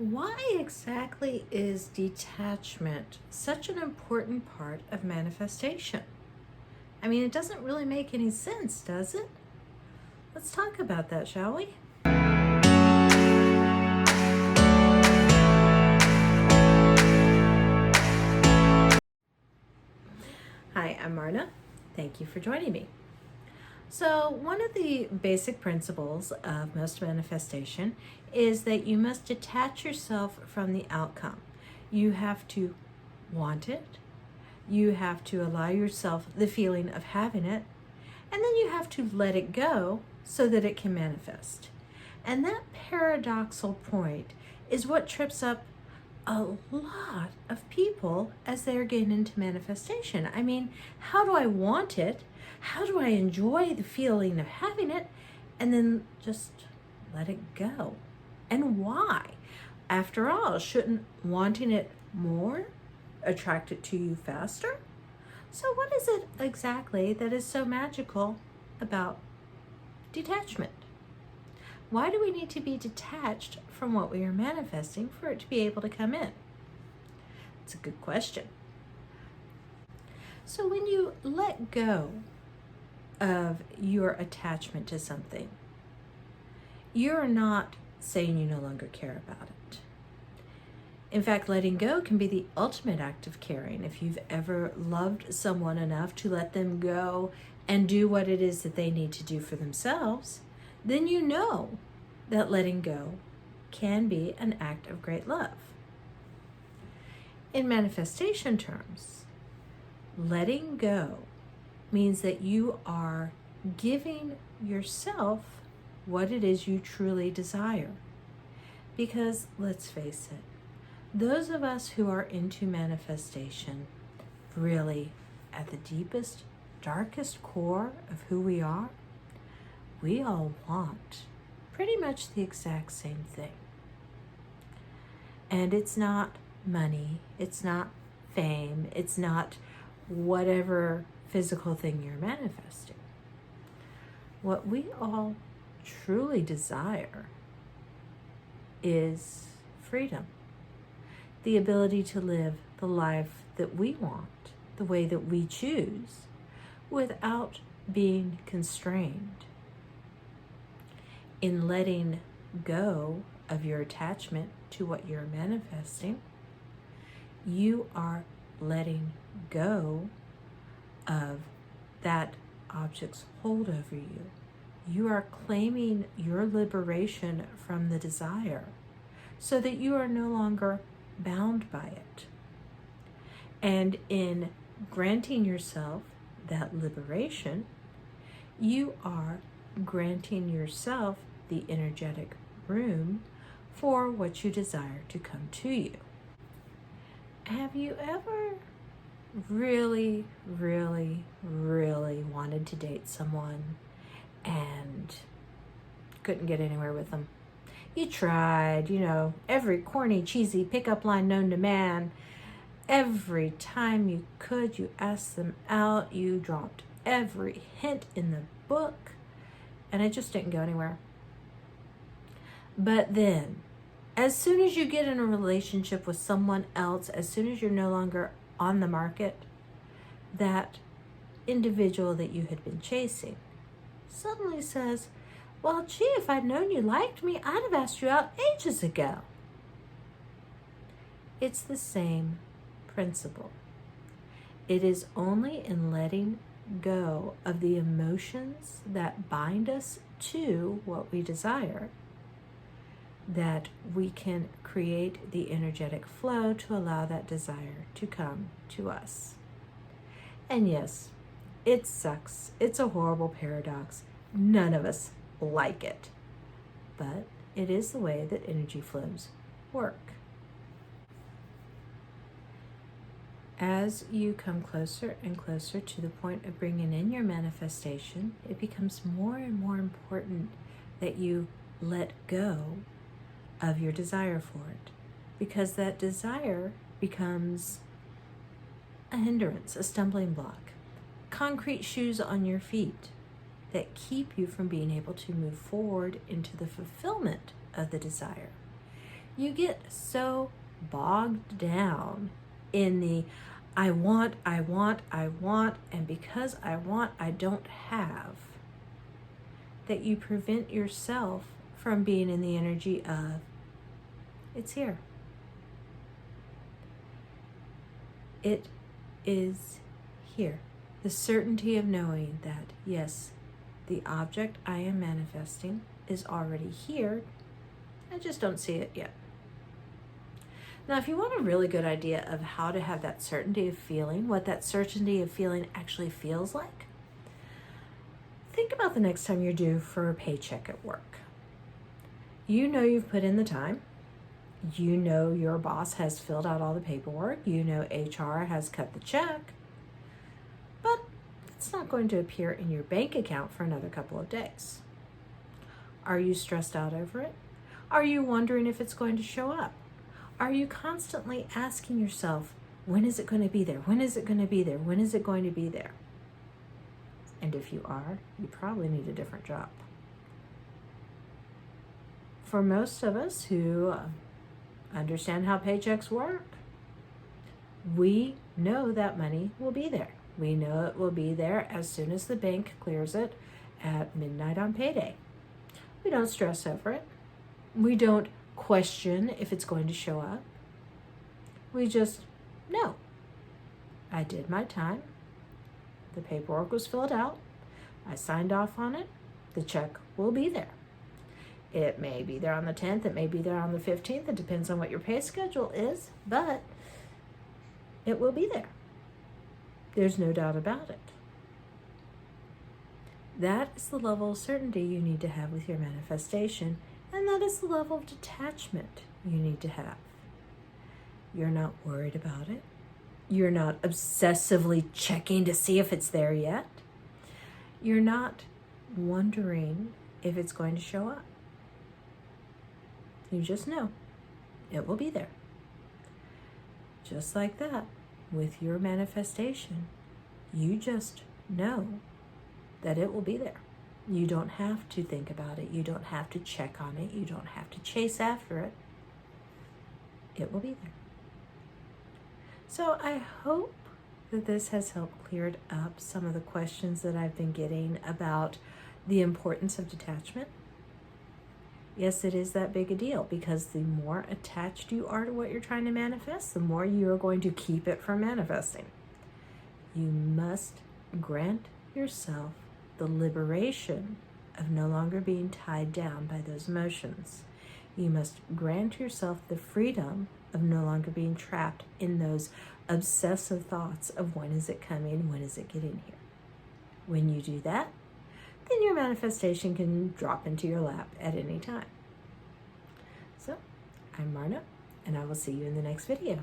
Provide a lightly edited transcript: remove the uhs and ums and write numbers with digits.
Why exactly is detachment such an important part of manifestation? I mean, it doesn't really make any sense, does it? Let's talk about that, shall we? Hi, I'm Marna. Thank you for joining me. So, one of the basic principles of most manifestation is that you must detach yourself from the outcome. You have to want it, you have to allow yourself the feeling of having it, and then you have to let it go so that it can manifest. And that paradoxical point is what trips up a lot of people as they're getting into manifestation. I mean, how do I want it? How do I enjoy the feeling of having it? And then just let it go. And why? After all, shouldn't wanting it more attract it to you faster? So what is it exactly that is so magical about detachment? Why do we need to be detached from what we are manifesting for it to be able to come in? It's a good question. So when you let go of your attachment to something, you're not saying you no longer care about it. In fact, letting go can be the ultimate act of caring. If you've ever loved someone enough to let them go and do what it is that they need to do for themselves, then you know that letting go can be an act of great love. In manifestation terms, letting go means that you are giving yourself what it is you truly desire. Because let's face it, those of us who are into manifestation, really at the deepest, darkest core of who we are, we all want pretty much the exact same thing. And it's not money, it's not fame, it's not whatever physical thing you're manifesting. What we all truly desire is freedom. The ability to live the life that we want, the way that we choose, without being constrained. In letting go of your attachment to what you're manifesting, you are letting go of that object's hold over you. You are claiming your liberation from the desire so that you are no longer bound by it. And in granting yourself that liberation, you are granting yourself the energetic room for what you desire to come to you. Have you ever really wanted to date someone and couldn't get anywhere with them? You tried, every corny, cheesy pickup line known to man. Every time you could, you asked them out. You dropped every hint in the book, and it just didn't go anywhere. But then, as soon as you get in a relationship with someone else, as soon as you're no longer on the market, that individual that you had been chasing suddenly says, well, gee, if I'd known you liked me, I'd have asked you out ages ago. It's the same principle. It is only in letting go of the emotions that bind us to what we desire that we can create the energetic flow to allow that desire to come to us. And yes, it sucks. It's a horrible paradox. None of us like it. But it is the way that energy flows work. As you come closer and closer to the point of bringing in your manifestation, it becomes more and more important that you let go of your desire for it, because that desire becomes a hindrance, a stumbling block, concrete shoes on your feet that keep you from being able to move forward into the fulfillment of the desire. You get so bogged down in the I want, and because I want, I don't have, that you prevent yourself from being in the energy of it's here. It is here. The certainty of knowing that, yes, the object I am manifesting is already here. I just don't see it yet. Now, if you want a really good idea of how to have that certainty of feeling, what that certainty of feeling actually feels like, think about the next time you're due for a paycheck at work. You know you've put in the time. You know your boss has filled out all the paperwork. You know HR has cut the check. But it's not going to appear in your bank account for another couple of days. Are you stressed out over it? Are you wondering if it's going to show up? Are you constantly asking yourself, when is it going to be there? When is it going to be there? When is it going to be there? And if you are, you probably need a different job. For most of us who understand how paychecks work, we know that money will be there. We know it will be there as soon as the bank clears it at midnight on payday. We don't stress over it. We don't question if it's going to show up. We just know. I did my time. The paperwork was filled out. I signed off on it. The check will be there. It may be there on the 10th. It may be there on the 15th. It depends on what your pay schedule is, but it will be there. There's no doubt about it. That is the level of certainty you need to have with your manifestation, and that is the level of detachment you need to have. You're not worried about it. You're not obsessively checking to see if it's there yet. You're not wondering if it's going to show up. You just know it will be there. Just like that, with your manifestation, you just know that it will be there. You don't have to think about it. You don't have to check on it. You don't have to chase after it. It will be there. So I hope that this has helped clear up some of the questions that I've been getting about the importance of detachment. Yes, it is that big a deal, because the more attached you are to what you're trying to manifest, the more you are going to keep it from manifesting. You must grant yourself the liberation of no longer being tied down by those emotions. You must grant yourself the freedom of no longer being trapped in those obsessive thoughts of when is it coming, when is it getting here. When you do that, then your manifestation can drop into your lap at any time. So, I'm Marna, and I will see you in the next video.